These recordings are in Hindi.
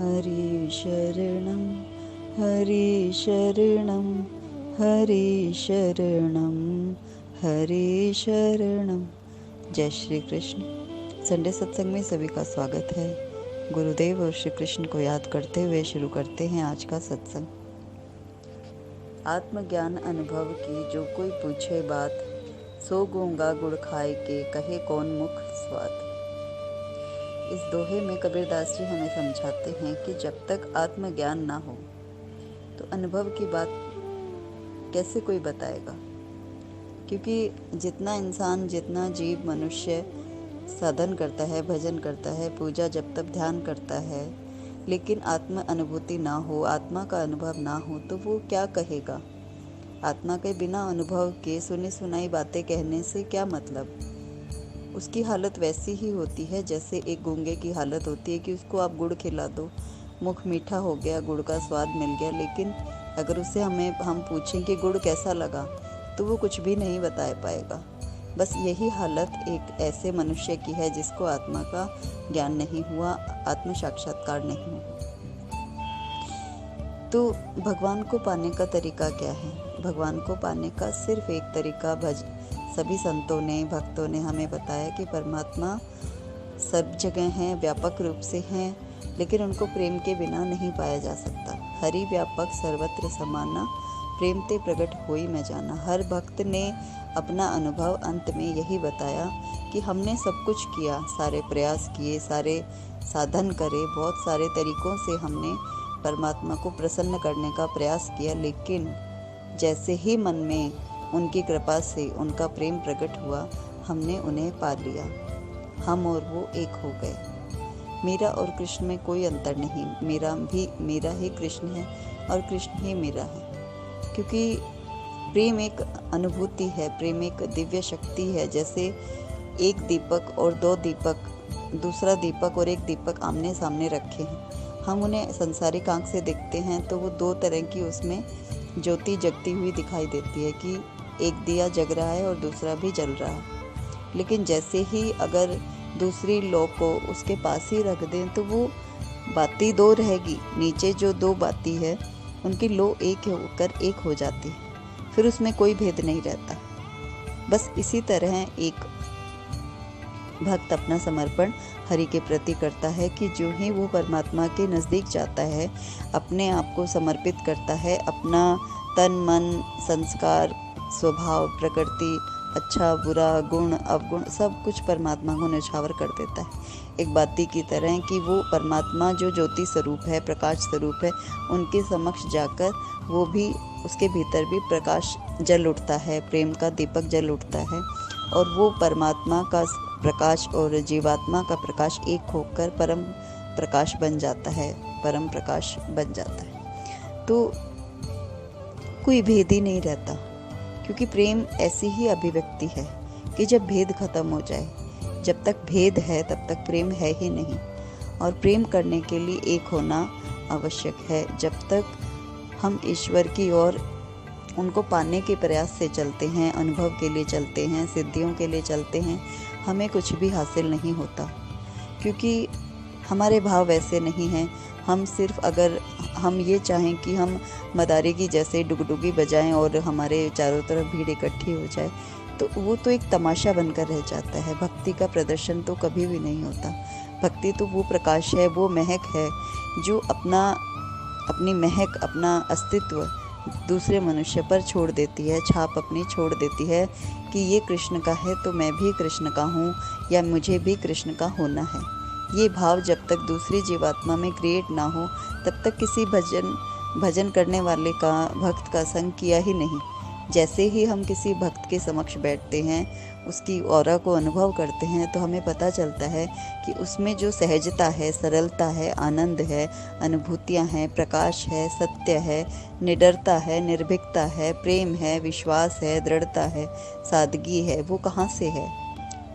हरि शरणं हरि शरणं हरि शरणं हरि शरणं। जय श्री कृष्ण। संडे सत्संग में सभी का स्वागत है। गुरुदेव और श्री कृष्ण को याद करते हुए शुरू करते हैं आज का सत्संग। आत्मज्ञान अनुभव की जो कोई पूछे बात, सो गूंगा गुड़ खाए के कहे कौन मुख स्वाद। इस दोहे में कबीरदास जी हमें समझाते हैं कि जब तक आत्मज्ञान ना हो तो अनुभव की बात कैसे कोई बताएगा। क्योंकि जितना जीव मनुष्य साधन करता है, भजन करता है, पूजा जब तक ध्यान करता है, लेकिन आत्म अनुभूति ना हो, आत्मा का अनुभव ना हो तो वो क्या कहेगा। आत्मा के बिना अनुभव के सुनी सुनाई बातें कहने से क्या मतलब। उसकी हालत वैसी ही होती है जैसे एक गूंगे की हालत होती है कि उसको आप गुड़ खिला दो, मुख मीठा हो गया, गुड़ का स्वाद मिल गया, लेकिन अगर उससे हम पूछें कि गुड़ कैसा लगा तो वो कुछ भी नहीं बता पाएगा। बस यही हालत एक ऐसे मनुष्य की है जिसको आत्मा का ज्ञान नहीं हुआ, आत्म साक्षात्कार नहीं हुआ। तो भगवान को पाने का तरीका क्या है? भगवान को पाने का सिर्फ एक तरीका सभी संतों ने, भक्तों ने हमें बताया कि परमात्मा सब जगह हैं, व्यापक रूप से हैं, लेकिन उनको प्रेम के बिना नहीं पाया जा सकता। हरि व्यापक सर्वत्र समाना, प्रेम ते प्रकट होई मैं जाना। हर भक्त ने अपना अनुभव अंत में यही बताया कि हमने सब कुछ किया, सारे प्रयास किए, सारे साधन करे, बहुत सारे तरीकों से हमने परमात्मा को प्रसन्न करने का प्रयास किया, लेकिन जैसे ही मन में उनकी कृपा से उनका प्रेम प्रकट हुआ, हमने उन्हें पा लिया। हम और वो एक हो गए। मेरा और कृष्ण में कोई अंतर नहीं, मेरा ही कृष्ण है और कृष्ण ही मेरा है। क्योंकि प्रेम एक अनुभूति है, प्रेम एक दिव्य शक्ति है। जैसे एक दीपक और दो दीपक, दूसरा दीपक और एक दीपक आमने सामने रखे हैं, हम उन्हें संसारिक आंख से देखते हैं तो वो दो तरह की उसमें ज्योति जगती हुई दिखाई देती है कि एक दिया जग रहा है और दूसरा भी जल रहा है। लेकिन जैसे ही अगर दूसरी लौ को उसके पास ही रख दें तो वो बाती दो रहेगी, नीचे जो दो बाती है उनकी लो एक होकर एक हो जाती है, फिर उसमें कोई भेद नहीं रहता। बस इसी तरह एक भक्त अपना समर्पण हरि के प्रति करता है कि जो ही वो परमात्मा के नज़दीक जाता है, अपने आप को समर्पित करता है, अपना तन मन संस्कार स्वभाव प्रकृति अच्छा बुरा गुण अवगुण सब कुछ परमात्मा को न्यौछावर कर देता है। एक बाती की तरह कि वो परमात्मा जो ज्योति स्वरूप है, प्रकाश स्वरूप है, उनके समक्ष जाकर वो भी, उसके भीतर भी प्रकाश जल उठता है, प्रेम का दीपक जल उठता है और वो परमात्मा का प्रकाश और जीवात्मा का प्रकाश एक होकर परम प्रकाश बन जाता है, परम प्रकाश बन जाता है। तो कोई भेद ही नहीं रहता, क्योंकि प्रेम ऐसी ही अभिव्यक्ति है कि जब भेद खत्म हो जाए, जब तक भेद है तब तक प्रेम है ही नहीं। और प्रेम करने के लिए एक होना आवश्यक है। जब तक हम ईश्वर की ओर उनको पाने के प्रयास से चलते हैं, अनुभव के लिए चलते हैं, सिद्धियों के लिए चलते हैं, हमें कुछ भी हासिल नहीं होता। क्योंकि हमारे भाव वैसे नहीं हैं। हम सिर्फ अगर हम ये चाहें कि हम मदारी की जैसे डुगडुगी बजाएं और हमारे चारों तरफ भीड़ इकट्ठी हो जाए, तो वो तो एक तमाशा बनकर रह जाता है। भक्ति का प्रदर्शन तो कभी भी नहीं होता। भक्ति तो वो प्रकाश है, वो महक है जो अपनी महक, अपना अस्तित्व दूसरे मनुष्य पर छोड़ देती है, छाप अपनी छोड़ देती है कि ये कृष्ण का है तो मैं भी कृष्ण का हूँ, या मुझे भी कृष्ण का होना है। ये भाव जब तक दूसरी जीवात्मा में क्रिएट ना हो तब तक किसी भजन करने वाले का, भक्त का संग किया ही नहीं। जैसे ही हम किसी भक्त के समक्ष बैठते हैं, उसकी ऑरा को अनुभव करते हैं, तो हमें पता चलता है कि उसमें जो सहजता है, सरलता है, आनंद है, अनुभूतियाँ हैं, प्रकाश है, सत्य है, निडरता है, निर्भीकता है, प्रेम है, विश्वास है, दृढ़ता है, सादगी है, वो कहाँ से है?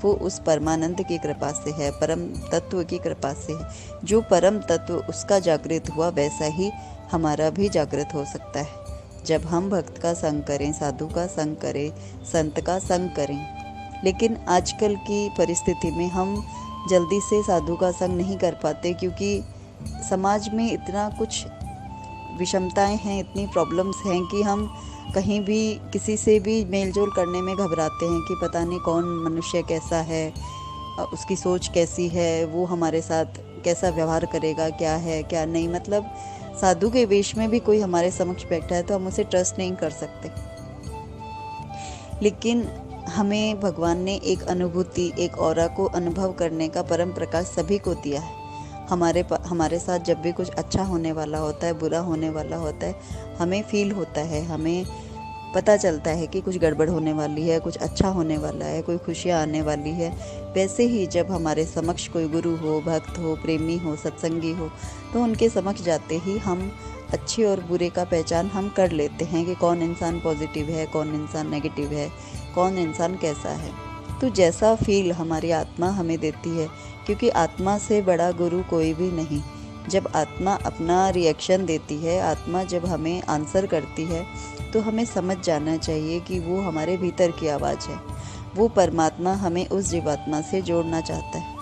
वो उस परमानंद की कृपा से है, परम तत्व की कृपा से है। जो परम तत्व उसका जागृत हुआ, वैसा ही हमारा भी जागृत हो सकता है जब हम भक्त का संग करें, साधु का संग करें, संत का संग करें। लेकिन आजकल की परिस्थिति में हम जल्दी से साधु का संग नहीं कर पाते, क्योंकि समाज में इतना कुछ विषमताएं हैं, इतनी प्रॉब्लम्स हैं कि हम कहीं भी किसी से भी मेलजोल करने में घबराते हैं कि पता नहीं कौन मनुष्य कैसा है, उसकी सोच कैसी है, वो हमारे साथ कैसा व्यवहार करेगा, क्या है क्या नहीं। मतलब साधु के वेश में भी कोई हमारे समक्ष बैठा है तो हम उसे ट्रस्ट नहीं कर सकते। लेकिन हमें भगवान ने एक अनुभूति, एक ऑरा को अनुभव करने का परम प्रकाश सभी को दिया है। हमारे साथ जब भी कुछ अच्छा होने वाला होता है, बुरा होने वाला होता है, हमें फील होता है, हमें पता चलता है कि कुछ गड़बड़ होने वाली है, कुछ अच्छा होने वाला है, कोई खुशियाँ आने वाली है। वैसे ही जब हमारे समक्ष कोई गुरु हो, भक्त हो, प्रेमी हो, सत्संगी हो, तो उनके समक्ष जाते ही हम अच्छे और बुरे का पहचान हम कर लेते हैं कि कौन इंसान पॉजिटिव है, कौन इंसान नेगेटिव है, कौन इंसान कैसा है। तो जैसा फील हमारी आत्मा हमें देती है, क्योंकि आत्मा से बड़ा गुरु कोई भी नहीं। जब आत्मा अपना रिएक्शन देती है, आत्मा जब हमें आंसर करती है, तो हमें समझ जाना चाहिए कि वो हमारे भीतर की आवाज़ है। वो परमात्मा हमें उस जीवात्मा से जोड़ना चाहता है।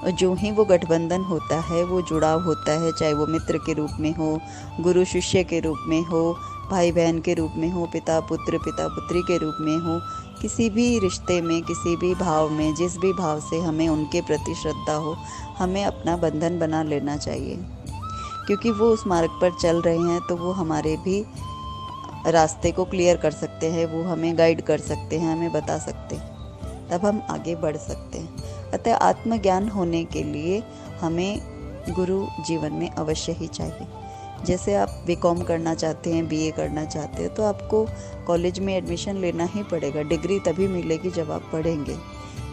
और जो ही वो गठबंधन होता है, वो जुड़ाव होता है, चाहे वो मित्र के रूप में हो, गुरु शिष्य के रूप में हो, भाई बहन के रूप में हो, पिता पुत्री के रूप में हो, किसी भी रिश्ते में, किसी भी भाव में, जिस भी भाव से हमें उनके प्रति श्रद्धा हो, हमें अपना बंधन बना लेना चाहिए। क्योंकि वो उस मार्ग पर चल रहे हैं तो वो हमारे भी रास्ते को क्लियर कर सकते हैं, वो हमें गाइड कर सकते हैं, हमें बता सकते हैं, तब हम आगे बढ़ सकते हैं। अतः आत्मज्ञान होने के लिए हमें गुरु जीवन में अवश्य ही चाहिए। जैसे आप बीकॉम करना चाहते हैं, बीए करना चाहते हैं, तो आपको कॉलेज में एडमिशन लेना ही पड़ेगा। डिग्री तभी मिलेगी जब आप पढ़ेंगे।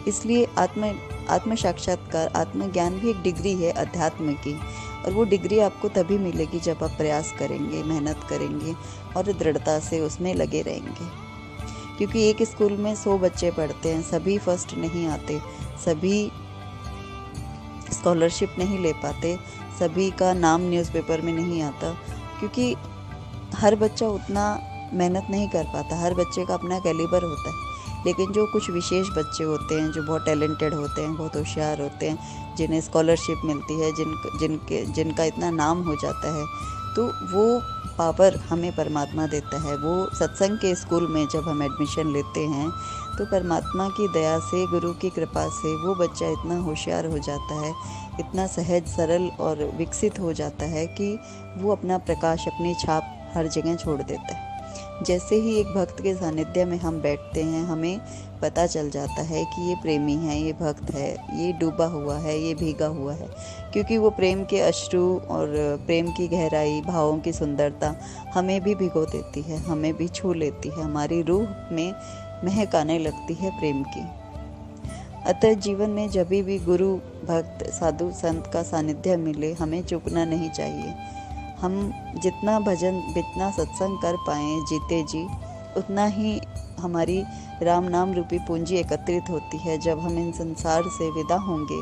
इसलिए आत्म साक्षात्कार, आत्मज्ञान भी एक डिग्री है अध्यात्म की, और वो डिग्री आपको तभी मिलेगी जब आप प्रयास करेंगे, मेहनत करेंगे और दृढ़ता से उसमें लगे रहेंगे। क्योंकि एक स्कूल में 100 बच्चे पढ़ते हैं, सभी फर्स्ट नहीं आते, सभी स्कॉलरशिप नहीं ले पाते, सभी का नाम न्यूज़पेपर में नहीं आता, क्योंकि हर बच्चा उतना मेहनत नहीं कर पाता, हर बच्चे का अपना कैलिबर होता है। लेकिन जो कुछ विशेष बच्चे होते हैं, जो बहुत टैलेंटेड होते हैं, बहुत होशियार होते हैं, जिन्हें स्कॉलरशिप मिलती है, जिनका इतना नाम हो जाता है, तो वो पावर हमें परमात्मा देता है। वो सत्संग के स्कूल में जब हम एडमिशन लेते हैं तो परमात्मा की दया से, गुरु की कृपा से वो बच्चा इतना होशियार हो जाता है, इतना सहज, सरल और विकसित हो जाता है कि वो अपना प्रकाश, अपनी छाप हर जगह छोड़ देता है। जैसे ही एक भक्त के सानिध्य में हम बैठते हैं, हमें पता चल जाता है कि ये प्रेमी है, ये भक्त है, ये डूबा हुआ है, ये भीगा हुआ है, क्योंकि वो प्रेम के अश्रु और प्रेम की गहराई, भावों की सुंदरता हमें भी भिगो देती है, हमें भी छू लेती है, हमारी रूह में महक आने लगती है प्रेम की। अतः जीवन में जब भी गुरु, भक्त, साधु, संत का सानिध्य मिले, हमें चूकना नहीं चाहिए। हम जितना भजन, जितना सत्संग कर पाएँ जीते जी, उतना ही हमारी राम नाम रूपी पूंजी एकत्रित होती है। जब हम इन संसार से विदा होंगे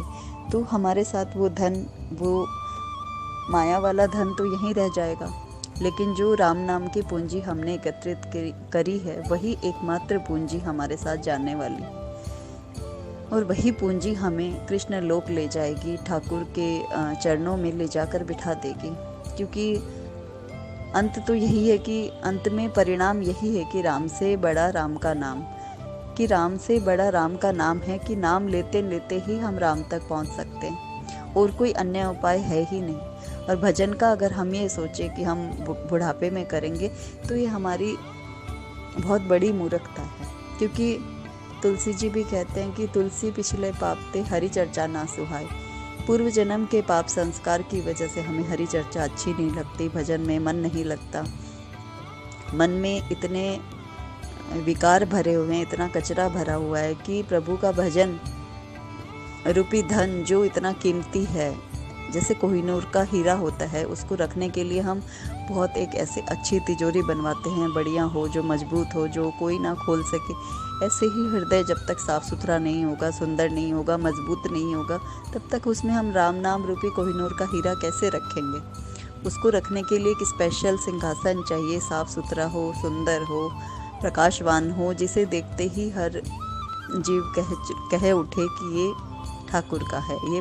तो हमारे साथ वो धन, वो माया वाला धन तो यहीं रह जाएगा, लेकिन जो राम नाम की पूंजी हमने एकत्रित करी है, वही एकमात्र पूंजी हमारे साथ जाने वाली, और वही पूंजी हमें कृष्ण लोक ले जाएगी, ठाकुर के चरणों में ले जाकर बिठा देगी। क्योंकि अंत तो यही है कि अंत में परिणाम यही है कि राम से बड़ा राम का नाम, कि राम से बड़ा राम का नाम है कि नाम लेते लेते ही हम राम तक पहुंच सकते हैं, और कोई अन्य उपाय है ही नहीं। और भजन का अगर हम ये सोचें कि हम बुढ़ापे में करेंगे तो ये हमारी बहुत बड़ी मूर्खता है। क्योंकि तुलसी जी भी कहते हैं कि तुलसी पिछले पाप ते हरि चर्चा ना सुहाए। पूर्व जन्म के पाप संस्कार की वजह से हमें हरि चर्चा अच्छी नहीं लगती, भजन में मन नहीं लगता, मन में इतने विकार भरे हुए हैं, इतना कचरा भरा हुआ है कि प्रभु का भजन रूपी धन जो इतना कीमती है, जैसे कोहिनूर का हीरा होता है, उसको रखने के लिए हम बहुत एक ऐसे अच्छी तिजोरी बनवाते हैं, बढ़िया हो, जो मजबूत हो, जो कोई ना खोल सके। ऐसे ही हृदय जब तक साफ सुथरा नहीं होगा, सुंदर नहीं होगा, मजबूत नहीं होगा, तब तक उसमें हम राम नाम रूपी कोहिनूर का हीरा कैसे रखेंगे। उसको रखने के लिए एक स्पेशल सिंहासन चाहिए, साफ सुथरा हो, सुंदर हो, प्रकाशवान हो, जिसे देखते ही हर जीव कहे उठे कि ये ठाकुर का है, ये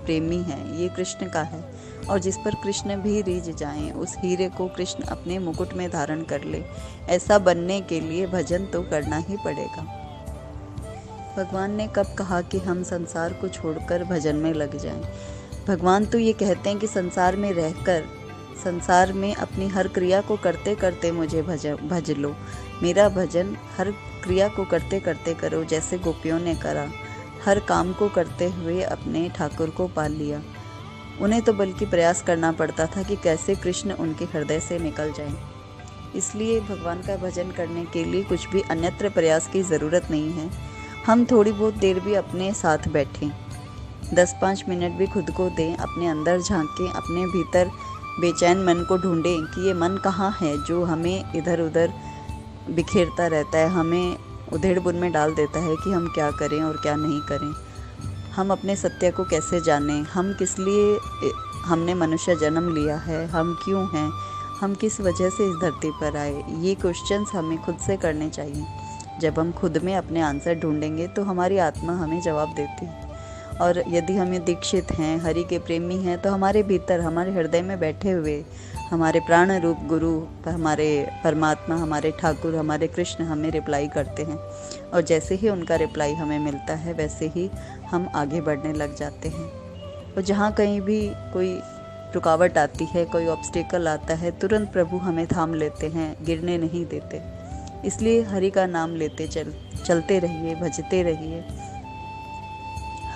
प्रेमी है, ये कृष्ण का है। और जिस पर कृष्ण भी रीझ जाएं, उस हीरे को कृष्ण अपने मुकुट में धारण कर ले। ऐसा बनने के लिए भजन तो करना ही पड़ेगा। भगवान ने कब कहा कि हम संसार को छोड़कर भजन में लग जाएं? भगवान तो ये कहते हैं कि संसार में रहकर, संसार में अपनी हर क्रिया को करते करते मुझे भज लो। मेरा भजन हर क्रिया को करते करते करो, जैसे गोपियों ने करा। हर काम को करते हुए अपने ठाकुर को पा लिया। उन्हें तो बल्कि प्रयास करना पड़ता था कि कैसे कृष्ण उनके हृदय से निकल जाएं। इसलिए भगवान का भजन करने के लिए कुछ भी अन्यत्र प्रयास की ज़रूरत नहीं है। हम थोड़ी बहुत देर भी अपने साथ बैठें, 10-5 मिनट भी खुद को दें, अपने अंदर झांकें, अपने भीतर बेचैन मन को ढूंढें कि ये मन कहाँ है जो हमें इधर उधर बिखेरता रहता है, हमें उधेड़-बुन में डाल देता है कि हम क्या करें और क्या नहीं करें। हम अपने सत्य को कैसे जानें, हम किस लिए हमने मनुष्य जन्म लिया है, हम क्यों हैं, हम किस वजह से इस धरती पर आए। ये क्वेश्चंस हमें खुद से करने चाहिए। जब हम खुद में अपने आंसर ढूंढेंगे तो हमारी आत्मा हमें जवाब देती है। और यदि हम दीक्षित हैं, हरि के प्रेमी हैं, तो हमारे भीतर, हमारे हृदय में बैठे हुए हमारे प्राण रूप गुरु, हमारे परमात्मा, हमारे ठाकुर, हमारे कृष्ण हमें रिप्लाई करते हैं। और जैसे ही उनका रिप्लाई हमें मिलता है, वैसे ही हम आगे बढ़ने लग जाते हैं। और जहाँ कहीं भी कोई रुकावट आती है, कोई ऑब्स्टिकल आता है, तुरंत प्रभु हमें थाम लेते हैं, गिरने नहीं देते। इसलिए हरि का नाम लेते चलते रहिए, भजते रहिए।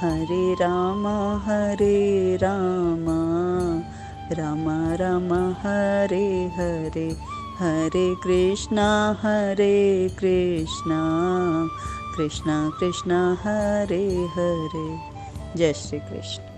हरे राम राम राम हरे हरे, हरे कृष्णा कृष्णा कृष्णा हरे हरे। जय श्री कृष्ण।